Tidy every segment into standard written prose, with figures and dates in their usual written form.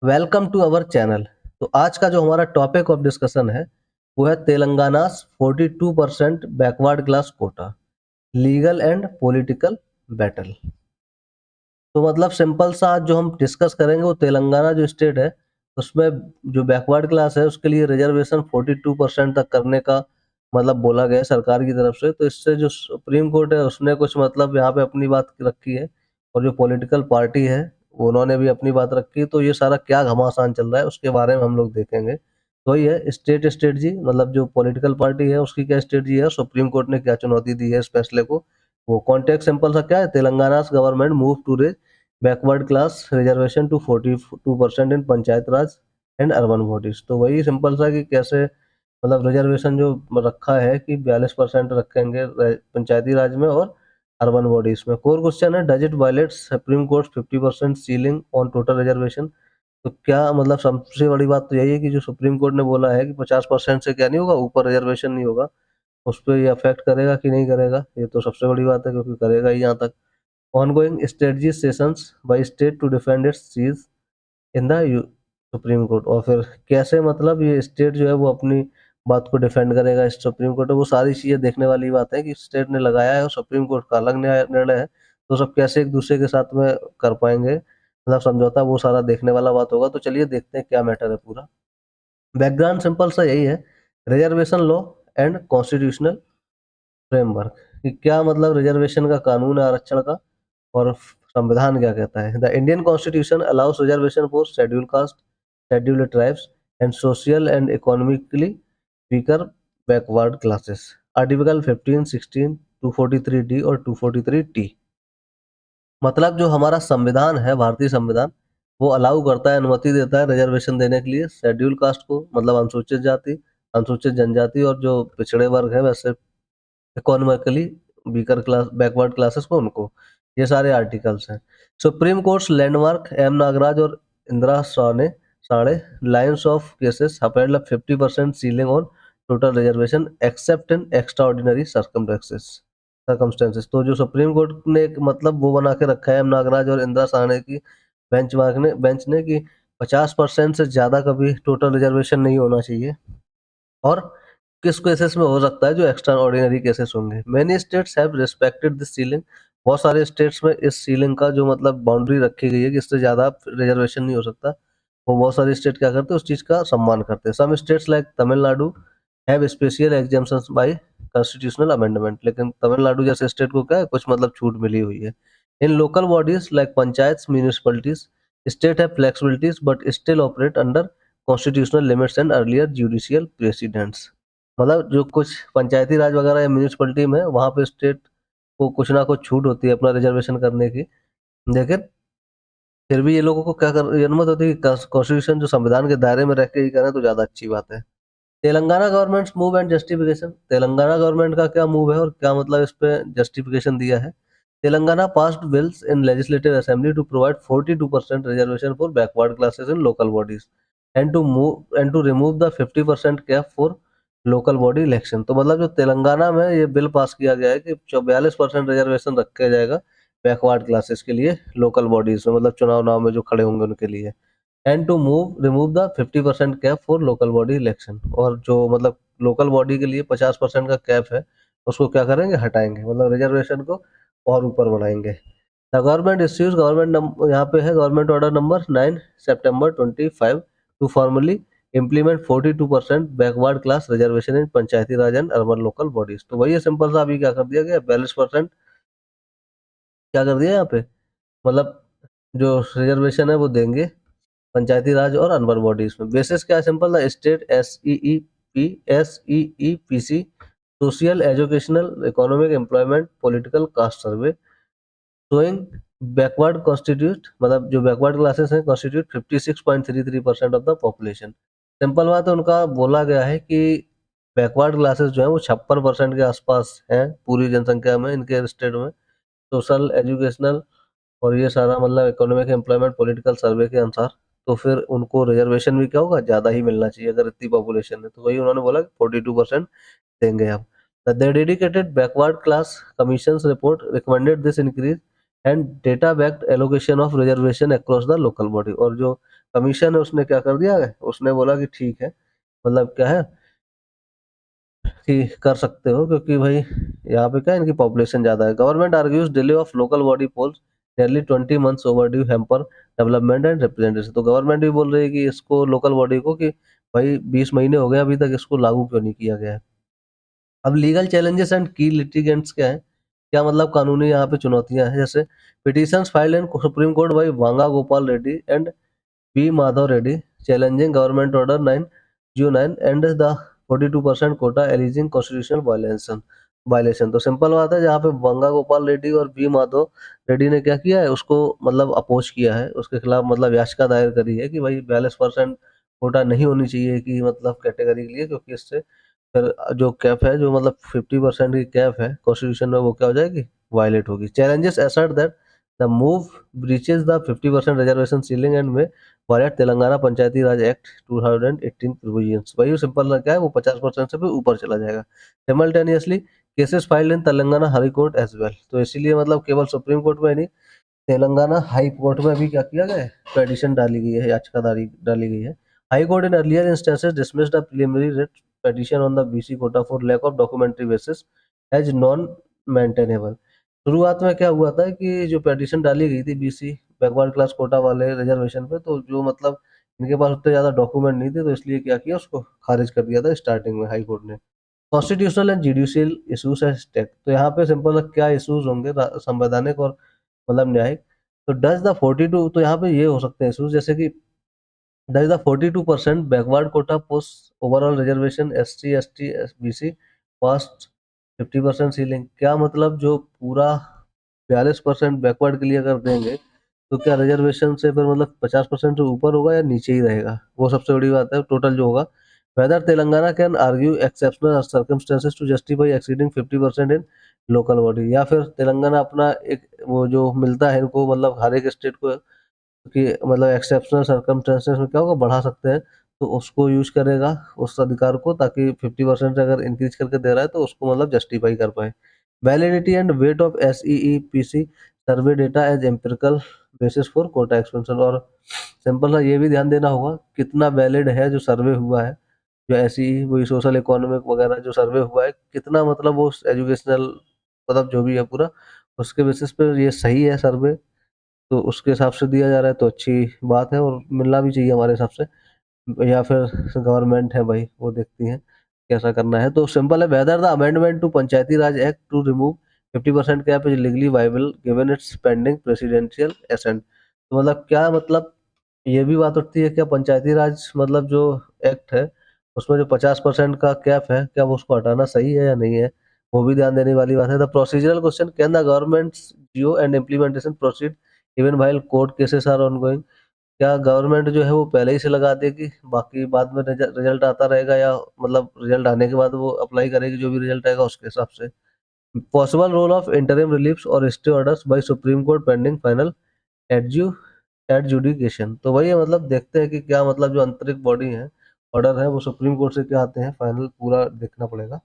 Welcome to our channel. तो आज का जो हमारा टॉपिक ऑफ डिस्कशन है वो है Telangana 42% backward class quota, legal and political battle. तो मतलब सिंपल सा आज जो हम डिस्कस करेंगे वो तेलंगाना जो स्टेट है उसमें जो बैकवर्ड क्लास है उसके लिए रिजर्वेशन 42% तक करने का मतलब बोला गया है सरकार की तरफ से। तो इससे जो सुप्रीम कोर्ट है उसने कुछ मतलब यहाँ पे अपनी बात रखी है और जो पॉलिटिकल पार्टी है उन्होंने भी अपनी बात रखी है। तो ये सारा क्या घमासान चल रहा है उसके बारे में हम लोग देखेंगे। तो वही है स्टेट स्ट्रेटजी, मतलब जो पॉलिटिकल पार्टी है उसकी क्या स्ट्रेटजी है, सुप्रीम कोर्ट ने क्या चुनौती दी है इस फैसले को। वो कॉन्टेक्स्ट सिंपल सा क्या है, Telangana government move to raise backward class reservation to 42% in panchayat raj and urban bodies. तो वही सिंपल सा कि कैसे मतलब रिजर्वेशन जो रखा है कि 42% रखेंगे पंचायती राज में और अर्बन बॉडीज में। कोर क्वेश्चन है, does it violate supreme court 50% ceiling on total reservation. तो क्या मतलब सबसे बड़ी बात तो यही है कि जो सुप्रीम कोर्ट ने बोला है कि 50% से क्या नहीं होगा, ऊपर रिजर्वेशन नहीं होगा, उस पर ये अफेक्ट करेगा कि नहीं करेगा, ये तो सबसे बड़ी बात है क्योंकि करेगा ही यहाँ तक। ongoing strategy sessions by state to defend its seats in the supreme court. और फिर कैसे मतलब ये स्टेट जो है वो अपनी बात को डिफेंड करेगा इस सुप्रीम कोर्ट में, वो सारी चीजें देखने वाली बात है कि स्टेट ने लगाया है और सुप्रीम कोर्ट का अलग निर्णय है। तो सब कैसे एक दूसरे के साथ में कर पाएंगे मतलब समझौता, वो सारा देखने वाला बात होगा। तो चलिए देखते हैं क्या मैटर है पूरा। बैकग्राउंड सिंपल सा यही है, reservation law and constitutional framework, कि क्या मतलब रिजर्वेशन का कानून है आरक्षण का और संविधान क्या कहता है। The Indian constitution allow us reservation for schedule caste, scheduled tribes and social and economically weaker backward classes. Article 15, 16, 243 D और 243 टी। मतलब जो हमारा संविधान है, भारतीय संविधान, वो अलाउ करता है, अनुमति देता है रिजर्वेशन देने के लिए शेड्यूल कास्ट को, मतलब अनुसूचित जाति, अनुसूचित जनजाति और जो पिछड़े वर्ग है वैसे economically weaker class backward classes को, उनको। ये सारे आर्टिकल्स हैं। Supreme court's landmark M Nagaraj और इंदिरा साने साढ़े lines of cases upheld 50% ceiling on total reservation except in extraordinary circumstances. तो जो सुप्रीम कोर्ट ने एक मतलब वो बना के रखा है एम नागराज और इंदिरा साने की बेंच ने कि 50% से ज्यादा कभी टोटल रिजर्वेशन नहीं होना चाहिए। और किस केसेस में हो सकता है, जो एक्स्ट्रा ऑर्डिनरी केसेस होंगे। Many states have respected this ceiling. बहुत सारे स्टेट्स में इस सीलिंग का जो मतलब बाउंड्री रखी गई है कि इससे ज्यादा रिजर्वेशन नहीं हो सकता, वो बहुत सारे स्टेट क्या करते हैं उस चीज का सम्मान करते हैं। Some states like Tamil Nadu have special exemptions by constitutional amendment. लेकिन तमिलनाडु जैसे स्टेट को क्या है, कुछ मतलब छूट मिली हुई है। In local bodies like panchayat municipalities state have flexibilities but still operate under constitutional limits and earlier judicial precedents. मतलब जो कुछ पंचायती राज वगैरह या म्यूनिसिपलिटी में वहां पे स्टेट को कुछ ना कुछ छूट होती है अपना रिजर्वेशन करने की, लेकिन फिर भी ये लोगों को क्या कर ये अनुमति होती है कि कॉन्स्टिट्यूशन जो संविधान के दायरे में रह के ही करें तो ज्यादा अच्छी बात है। Telangana government move and justification. Telangana government का क्या मूव है और क्या मतलब इस पे जस्टिफिकेशन दिया है। Telangana passed bills in legislative assembly to provide 42% reservation for backward classes in local bodies and to remove the 50% cap for local body election. तो मतलब जो तेलंगाना में ये बिल पास किया गया है कि 42% रिजर्वेशन रखा जाएगा बैकवर्ड क्लासेस के लिए लोकल बॉडीज में, मतलब चुनाव नाव में जो खड़े होंगे उनके लिए। And to move remove the 50% cap for local body election. और जो मतलब लोकल बॉडी के लिए 50% का कैप है उसको क्या करेंगे, हटाएंगे, मतलब रिजर्वेशन को और ऊपर बढ़ाएंगे। द गवर्नमेंट इश्यूज यहाँ पे है government order number 9 September 25 to formally implement 42% backward class reservation in Panchayati Raj and urban local bodies. तो वही सिंपल सा अभी क्या कर दिया गया, 42% क्या कर दिया यहाँ पे, मतलब जो रिजर्वेशन है वो देंगे पंचायती राज और अर्बन बॉडीज में। बेसिस क्या है, सिंपल था, state S E E P C social educational economic employment political caste survey showing backward constitute, मतलब जो बैकवर्ड क्लासेस हैं constitute 56.33% of the population. Simple बात है, उनका बोला गया है कि बैकवर्ड क्लासेस जो है वो 56% के आसपास हैं पूरी जनसंख्या में इनके स्टेट में। सोशल एजुकेशनल और ये सारा मतलब इकोनॉमिक एम्प्लॉयमेंट पॉलिटिकल सर्वे के अनुसार, तो फिर उनको रिजर्वेशन भी क्या होगा, ज्यादा ही मिलना चाहिए अगर इतनी पॉपुलेशन है। तो वही उन्होंने बोला कि 42% देंगे हम। The dedicated backward class commission report recommended this increase and data backed allocation of reservation across the local body. और जो कमीशन है उसने क्या कर दिया है, उसने बोला कि ठीक है, मतलब क्या है कि कर सकते हो, क्योंकि भाई यहाँ पे क्या है, इनकी पॉपुलेशन ज्यादा है। Government argues delay of local body polls nearly 20 months overdue hamper development and representation. तो गवर्नमेंट भी बोल रही है कि इसको लोकल बॉडी को कि भाई 20 महीने हो गए अभी तक इसको लागू क्यों नहीं किया गया है। अब लीगल चैलेंजेस एंड की लिटिगेंट्स क्या है, क्या मतलब कानूनी यहाँ पे चुनौतियां हैं, जैसे petitions filed in supreme court by Vanga Gopal Reddy and P. Madhav Reddy challenging government order 909 and the 42% quota alleging constitutional violation। तो सिंपल बात है, जहाँ पे बंगा गोपाल रेड्डी और बी माधव रेड्डी ने क्या किया है, उसको मतलब अपोज किया है, उसके खिलाफ मतलब याचिका दायर करी है कि भाई 42% कोटा नहीं होनी चाहिए कि मतलब कैटेगरी के लिए, क्योंकि इससे फिर जो कैप है, जो मतलब 50% की कैप है कॉन्स्टिट्यूशन में, वो क्या हो जाएगी, वायलेट होगी। Challenges assert that the move breaches the 50% reservation ceiling and may violate Telangana Panchayati Raj act 2018 provisions. वही सिंपल क्या है, वो 50% से भी ऊपर चला जाएगा। Simultaneously cases filed in Telangana high court as well. तो इसीलिए मतलब केवल सुप्रीम कोर्ट में नहीं, तेलंगाना हाई कोर्ट में भी क्या किया गया है, पेटिशन डाली गई है, याचिका डाली गई है। High court in earlier instances dismissed the preliminary writ petition on the BC quota for lack of documentary basis as non maintainable। शुरुआत में क्या हुआ था कि जो पेटिशन डाली गई थी बीसी बैकवर्ड क्लास कोटा वाले रिजर्वेशन पे, तो जो मतलब इनके पास उतने ज्यादा डॉक्यूमेंट नहीं थे, तो इसलिए क्या किया, उसको खारिज कर दिया था स्टार्टिंग में हाई कोर्ट ने। कॉन्स्टिट्यूशनल एंड जुडिशियल इशूज है स्टेक। तो यहाँ पे सिंपल क्या इशूज होंगे, संवैधानिक और मतलब न्यायिक। तो डज द 42, तो यहाँ पे ये हो सकते हैं इशूज, जैसे कि there is a 42% backward quota post overall reservation SC ST SBC past 50% ceiling. क्या मतलब जो पूरा 42% बैकवर्ड के लिए अगर देंगे, तो क्या रिजर्वेशन से फिर मतलब 50% से ऊपर होगा या नीचे ही रहेगा, वो सबसे बड़ी बात है। टोटल जो होगा, whether Telangana can argue exceptional circumstances to justify exceeding 50% in local body, या फिर तेलंगाना अपना एक वो जो मिलता है इनको, मतलब हर एक स्टेट को कि मतलब एक्सेप्शनल सर्कमस्टेंसेस में क्या होगा, बढ़ा सकते हैं, तो उसको यूज करेगा उस अधिकार को, ताकि 50% अगर इंक्रीज करके दे रहा है तो उसको मतलब जस्टिफाई कर पाए। Validity and weight of SEEPC survey data as empirical basis for quota expansion. और सिंपल सा ये भी ध्यान देना होगा, कितना वैलिड है जो सर्वे हुआ है, जो SEE वही सोशल इकोनॉमिक वगैरह जो सर्वे हुआ है, कितना मतलब वो एजुकेशनल मतलब जो भी है पूरा, उसके बेसिस पे ये सही है सर्वे, तो उसके हिसाब से दिया जा रहा है तो अच्छी बात है, और मिलना भी चाहिए हमारे हिसाब से। या फिर गवर्नमेंट है भाई, वो देखती है कैसा करना है। तो सिंपल है, whether the amendment to Panchayati Raj act to remove 50% cap is legally viable given it's pending presidential assent. तो मतलब क्या, मतलब ये भी बात उठती है, क्या पंचायती राज मतलब जो एक्ट है, उसमें जो 50% का कैप है, क्या वो उसको हटाना सही है या नहीं है, वो भी ध्यान देने वाली बात है। The procedural question, can the government GO and implementation proceed even while court cases are ongoing. क्या गवर्नमेंट जो है वो पहले ही से लगा देगी, बाकी बाद में रिजल्ट आता रहेगा, या मतलब रिजल्ट आने के बाद वो अप्लाई करेगी, जो भी रिजल्ट आएगा उसके हिसाब से। Possible role of interim reliefs और stay orders by supreme court pending final adju adjudication. तो वही है, मतलब देखते हैं कि क्या मतलब जो आंतरिक बॉडी है, ऑर्डर है, वो सुप्रीम कोर्ट से क्या आते हैं, फाइनल पूरा देखना पड़ेगा।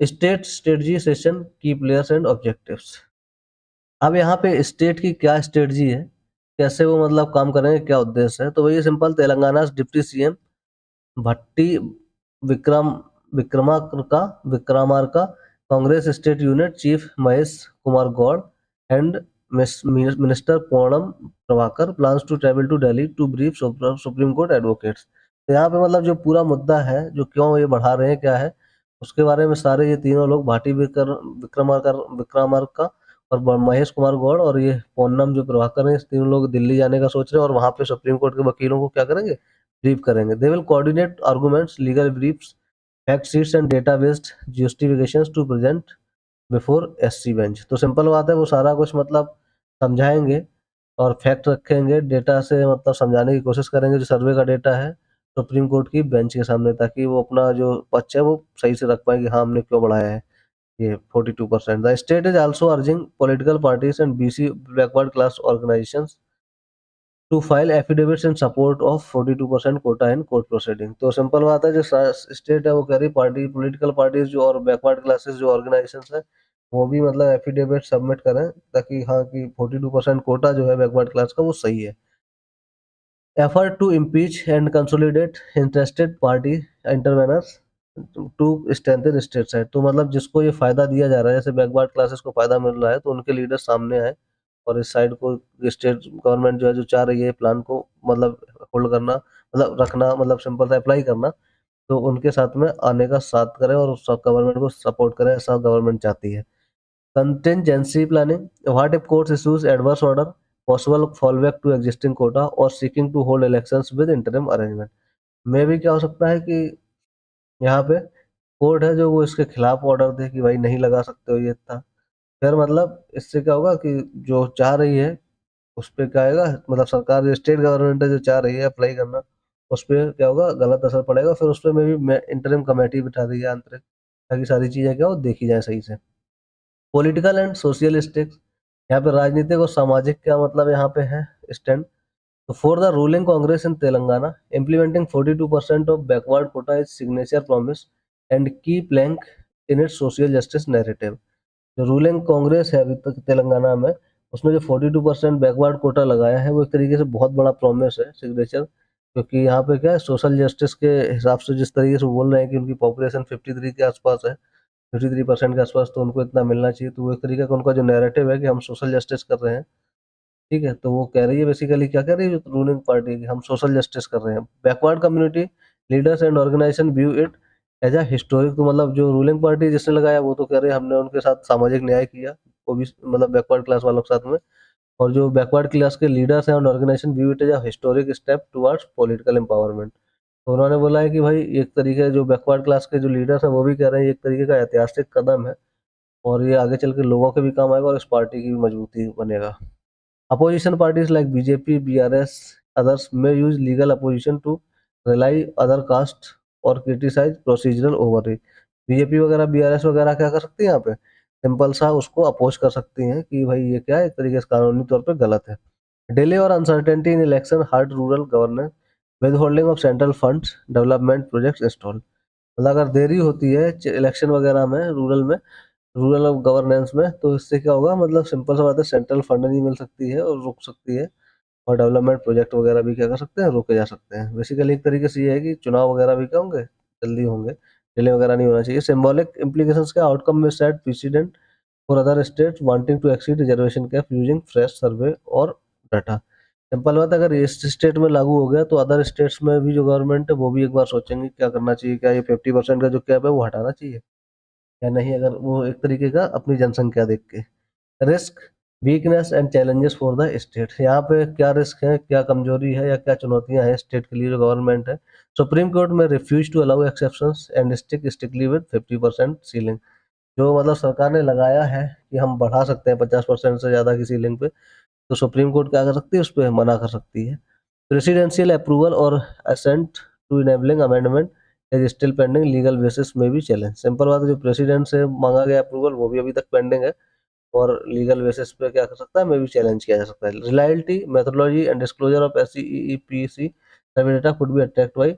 स्टेट स्ट्रेटजी सेशन की प्लेयर्स एंड ऑब्जेक्टिव्स। अब यहाँ पे स्टेट की क्या स्ट्रेटजी है, कैसे वो मतलब काम करेंगे, क्या उद्देश्य है, तो वही simple, Telangana deputy CM Bhatti Vikram Vikramarka Congress state unit chief Mahesh Kumar Goud and minister Ponnam Prabhakar plans to travel to Delhi to brief supreme court advocates. तो यहाँ पे मतलब जो पूरा मुद्दा है, जो क्यों ये बढ़ा रहे हैं, क्या है, उसके बारे में सारे ये तीनों लोग, भाटी विक्रमार्का और महेश कुमार गौड़ और ये पोन्नम जो प्रभाकर है, इस तीनों लोग दिल्ली जाने का सोच रहे हैं, और वहां पे सुप्रीम कोर्ट के वकीलों को क्या करेंगे, ब्रीफ करेंगे। They will coordinate arguments legal briefs fact sheets and data based justifications to present before SC bench. तो सिंपल बात है, वो सारा कुछ मतलब समझाएंगे और फैक्ट रखेंगे, डेटा से मतलब समझाने की कोशिश करेंगे, जो सर्वे का डेटा है, सुप्रीम कोर्ट की बेंच के सामने, ताकि वो अपना जो पक्ष है वो सही से रख पाए कि हाँ हमने क्यों बढ़ाया है ये 42%। The state is also urging political parties and BC backward class organisations to file affidavits in support of 42% quota in court proceeding. तो सिंपल बात है, जो स्टेट है वो कह रही, पार्टी पॉलिटिकल पार्टीज जो और बैकवर्ड क्लासेस जो ऑर्गेनाइजेशंस है, वो भी मतलब एफिडेविट सबमिट करें ताकि हाँ कि 42% कोटा जो है बैकवर्ड क्लास का वो सही है। Effort to impeach and consolidate interested party interveners to strengthen state side. तो मतलब जिसको ये फायदा दिया जा रहा है, जैसे बैकवर्ड क्लासेस को फायदा मिल रहा है, तो उनके लीडर सामने आए और इस साइड को स्टेट गवर्नमेंट जो है जो चाह रही है प्लान को मतलब होल्ड करना, मतलब रखना, मतलब सिंपल सा अप्लाई करना, तो उनके साथ में आने का साथ करें और गवर्नमेंट को सपोर्ट करें, ऐसा गवर्नमेंट चाहती है। Contingency planning. What if court issues adverse order? Possible fallback to existing quota or seeking to hold elections with interim arrangement. में भी क्या हो सकता है कि यहाँ पे कोर्ट है जो वो इसके खिलाफ ऑर्डर दे कि भाई नहीं लगा सकते हो ये था। फिर मतलब इससे क्या होगा कि जो चाह रही है उस पे क्या आएगा, मतलब सरकार जो स्टेट गवर्नमेंट है जो चाह रही है अप्लाई करना, उस पे क्या होगा, गलत असर पड़ेगा। फिर उस पे में भी इंटरिम कमेटी बिठा दी है आंतरिक, ताकि सारी चीजें क्या हो देखी जाए सही से। पॉलिटिकल एंड सोशल स्टेक्स, यहाँ पे राजनीतिक और सामाजिक क्या मतलब यहाँ पे है स्टैंड। तो for the ruling Congress in Telangana implementing 42% of backward quota is signature promise and key plank in its social justice narrative. जो रूलिंग कांग्रेस है अभी तक तेलंगाना में, उसने जो 42% बैकवर्ड कोटा लगाया है वो एक तरीके से बहुत बड़ा प्रॉमिस है, सिग्नेचर। क्योंकि यहाँ पे क्या है, सोशल जस्टिस के हिसाब से जिस तरीके से वो बोल रहे हैं कि उनकी पॉपुलेशन 53 के आसपास है, 53% के आसपास, तो उनको इतना मिलना चाहिए। तो वो एक तरीके का उनका जो नैरेटिव है कि हम सोशल जस्टिस कर रहे हैं, ठीक है। तो वो कह रही है बेसिकली, क्या कह रही है जो रूलिंग पार्टी की, हम सोशल जस्टिस कर रहे हैं। Backward community leaders and organisation view it as a historic. तो मतलब जो रूलिंग पार्टी जिसने लगाया वो तो कह रहे हैं हमने उनके साथ सामाजिक न्याय किया, वो भी मतलब बैकवर्ड क्लास वालों के साथ में। और जो बैकवर्ड क्लास के लीडर्स हैं और organisation view it as a historic step towards political empowerment. तो उन्होंने बोला है कि भाई एक तरीके जो बैकवर्ड क्लास के जो लीडर्स हैं वो भी कह रहे हैं ये एक तरीके का ऐतिहासिक कदम है, और ये आगे चल के लोगों के भी काम आएगा और इस पार्टी की भी मजबूती बनेगा। Opposition parties like BJP, BRS, others may use legal opposition to rely other caste और criticize procedural overreach। बीजेपी वगैरह, बीआरएस वगैरह क्या कर सकती है यहाँ पे, सिंपल सा उसको अपोज कर सकती हैं कि भाई ये क्या है, एक तरीके से कानूनी तौर पे गलत है। डिले और uncertainty in election hurt rural governance, with holding of central funds, development projects install. मतलब अगर देरी होती है इलेक्शन वगैरह में रूरल में, रूरल ऑफ गवर्नेंस में, तो इससे क्या होगा, मतलब सिंपल सा बात है, सेंट्रल फंड नहीं मिल सकती है और रुक सकती है, और डेवलपमेंट प्रोजेक्ट वगैरह भी क्या कर सकते हैं, रोके जा सकते हैं। बेसिकली एक तरीके से ये है कि चुनाव वगैरह भी क्या होंगे, जल्दी होंगे, डिले वगैरह नहीं होना चाहिए। सिंबॉलिक इम्प्लीकेशंस के आउटकम में set precedent for other states wanting to exceed reservation cap using fresh survey और डाटा। सिंपल बात है, अगर इस स्टेट में लागू हो गया तो अदर स्टेट्स में भी जो गवर्नमेंट है वो भी एक बार सोचेंगे क्या करना चाहिए, क्या ये 50% का जो कैप है वो हटाना चाहिए या नहीं, अगर वो एक तरीके का अपनी जनसंख्या देख के। Risk, weakness and challenges for the state, यहाँ पे क्या रिस्क है, क्या कमजोरी है या क्या चुनौतियां हैं स्टेट के लिए जो गवर्नमेंट है। सुप्रीम कोर्ट में refuse to allow exceptions and stick strictly with 50% ceiling. जो मतलब सरकार ने लगाया है कि हम बढ़ा सकते हैं 50% से ज़्यादा की सीलिंग पे, तो सुप्रीम कोर्ट क्या कर सकती है, उस पर मना कर सकती है। प्रेसिडेंशियल अप्रूवल और assent to enabling amendment is still pending, legal basis may be challenge. Simple बात है, जो प्रेसिडेंट से मांगा गया अप्रूवल वो भी अभी तक पेंडिंग है, और लीगल बेसिस पे क्या कर सकता है, मैं भी चैलेंज किया जा सकता है। Reliability, methodology and disclosure of SCEPC survey data could be attacked by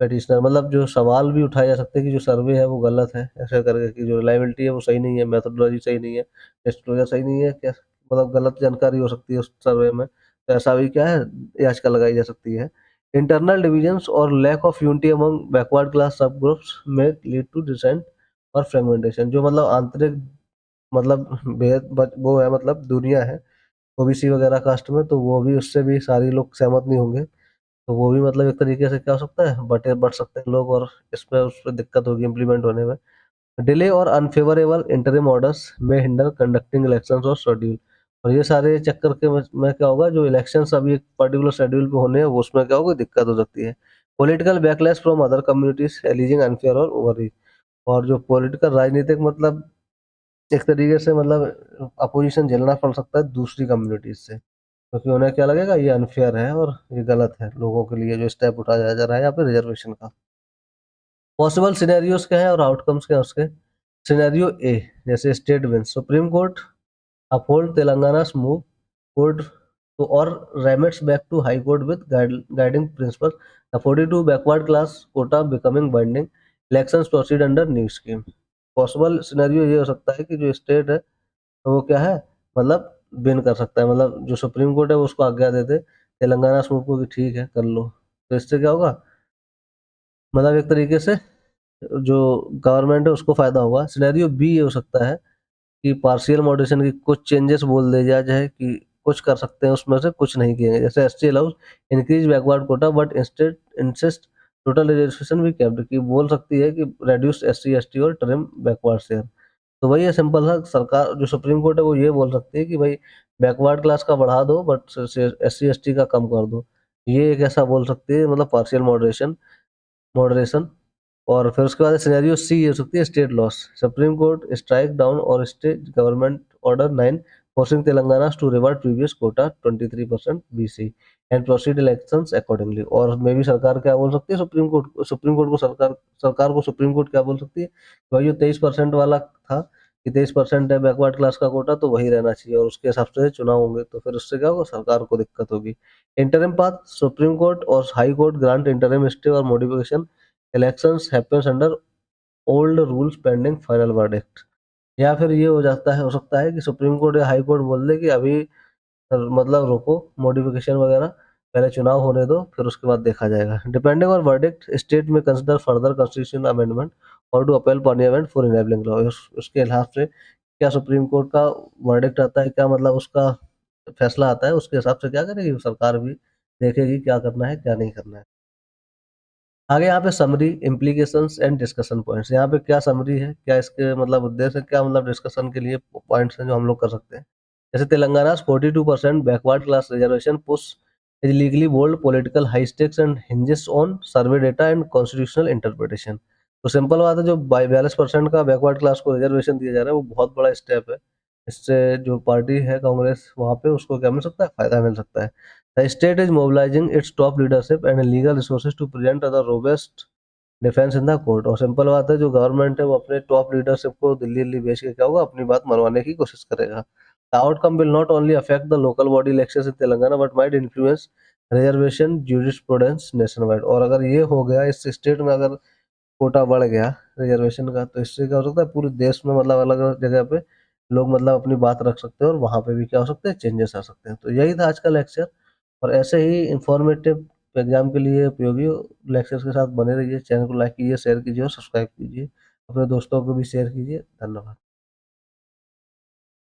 petitioner. मतलब जो सवाल भी उठाए जा सकते हैं कि जो सर्वे है वो गलत है, ऐसे करके कि जो रिलायबिलिटी है वो सही नहीं है, मेथोडोलॉजी सही नहीं है, डिस्क्लोजर सही नहीं है, क्या मतलब गलत जानकारी हो सकती है उस सर्वे में, तो ऐसा भी क्या है, याचिका लगाई जा सकती है। इंटरनल डिविजन्स और lack of unity among backward class sub groups may lead to dissent और फ्रेगमेंटेशन। जो मतलब आंतरिक मतलब बेहद वो है, मतलब दुनिया है ओबीसी वगैरह कास्ट में, तो वो भी उससे भी सारी लोग सहमत नहीं होंगे, तो वो भी मतलब एक तरीके से क्या हो सकता है, बटे बढ़ सकते हैं लोग, और इसमें उस पर दिक्कत होगी इम्प्लीमेंट होने में। डिले और अनफेवरेबल इंटरिम ऑर्डर्स में हिंडर कंडक्टिंग इलेक्शंस और शेड्यूल। और ये सारे चक्कर के में क्या होगा, जो इलेक्शंस अभी एक पर्टिकुलर शेड्यूल पे होने हैं वो उसमें क्या होगा, दिक्कत हो सकती है। Political backlash from other communities aliasing unfair और ओवर। और जो पॉलिटिकल राजनीतिक मतलब एक तरीके से मतलब अपोजिशन झेलना पड़ सकता है दूसरी कम्युनिटीज से, क्योंकि उन्हें क्या लगेगा ये अनफेयर है और ये गलत है लोगों के लिए जो स्टेप उठाया जा रहा है यहाँ पे रिजर्वेशन का। पॉसिबल सिनेरियोज क्या है और आउटकम्स क्या है उसके। सिनेरियो ए, जैसे state win, supreme court uphold Telangana move court to or remits back to high court with guiding principles, the 42 backward class quota becoming binding, elections proceed under new scheme। Possible scenario ये हो सकता है कि जो state है तो वो क्या है, मतलब विन कर सकता है, मतलब जो सुप्रीम कोर्ट है वो उसको आज्ञा दे दे तेलंगाना स्मूव को कि ठीक है कर लो। तो इससे क्या होगा, मतलब एक तरीके से जो गवर्नमेंट है उसको फायदा होगा। सिनेरियो बी ये हो सकता है कि पार्शियल मॉडरेशन की कुछ चेंजेस बोल दिया जाए कि कुछ कर सकते हैं उसमें से कुछ नहीं किए, जैसे ST allows increase backward quota but instead insist total reservation be capped, की बोल सकती है कि रेड्यूस एससी एसटी और ट्रिम बैकवर्ड शेयर। तो वही है सिंपल सा, सरकार जो सुप्रीम कोर्ट है वो ये बोल सकती है कि भाई बैकवर्ड क्लास का बढ़ा दो but S C S T का कम कर दो। ये एक ऐसा बोल सकती है, मतलब पार्शियल मॉडरेशन। और फिर उसके बाद सिनेरियो सी हो सकती है state laws, supreme court strike down और state government order 9 forcing Telangana to revert previous quota 23% BC and proceed elections accordingly. और मे भी सरकार क्या बोल सकती है, सुप्रीम कोर्ट को सरकार को सुप्रीम कोर्ट क्या बोल सकती है, भाई जो 23% वाला था कि 23% है बैकवर्ड क्लास का कोटा तो वही रहना चाहिए और उसके हिसाब से चुनाव होंगे, तो फिर उससे क्या होगा, सरकार को दिक्कत होगी। इंटरिम पाथ, सुप्रीम कोर्ट और high court grant interim stay और modification elections happens under old rules pending final verdict. या फिर ये हो सकता है कि सुप्रीम कोर्ट या हाई कोर्ट बोल दे कि अभी मतलब रोको मॉडिफिकेशन वगैरह, पहले चुनाव होने दो फिर उसके बाद देखा जाएगा। Depending on verdict state may consider further constitution amendment और to appeal parliament for enabling law. उसके हिसाब से क्या सुप्रीम कोर्ट का वर्डिक्ट आता है, क्या मतलब उसका फैसला आता है, उसके हिसाब से क्या करेगी सरकार भी देखेगी क्या करना है क्या नहीं करना है। आगे यहाँ पे summary, implications and discussion points. यहाँ पे क्या समरी है, क्या इसके मतलब उद्देश्य है, क्या मतलब डिस्कशन के लिए पॉइंट्स हैं जो हम लोग कर सकते हैं। जैसे Telangana 42% backward class reservation push is legally bold political high stakes and hinges on survey data and constitutional interpretation. तो सिंपल बात है, जो 42% का बैकवर्ड क्लास को रिजर्वेशन दिया जा रहा है वो बहुत बड़ा स्टेप है। इससे जो पार्टी है कांग्रेस वहाँ पे उसको क्या मिल सकता है, फायदा मिल सकता है। The state is mobilizing its top leadership and legal resources to present a robust defence in the court. और सिंपल बात है, जो गवर्नमेंट है वो अपने टॉप लीडरशिप को दिल्ली दिल्ली भेज के क्या होगा, अपनी बात मनवाने की कोशिश करेगा। The outcome will not only affect the local body elections in Telangana but might influence reservation jurisprudence nation wide. और अगर ये हो गया, इस स्टेट में अगर कोटा बढ़ गया रिजर्वेशन का, तो इससे क्या हो सकता है, पूरे देश में मतलब अलग अलग जगह पे लोग मतलब अपनी बात रख सकते हैं और वहां पे भी क्या हो सकते हैं, चेंजेस आ सकते हैं। तो यही था आज का लेक्चर। और ऐसे ही इंफॉर्मेटिव एग्जाम के लिए उपयोगी लेक्चर्स के साथ बने रहिए। चैनल को लाइक कीजिए, शेयर कीजिए और सब्सक्राइब कीजिए। अपने दोस्तों को भी शेयर कीजिए। धन्यवाद।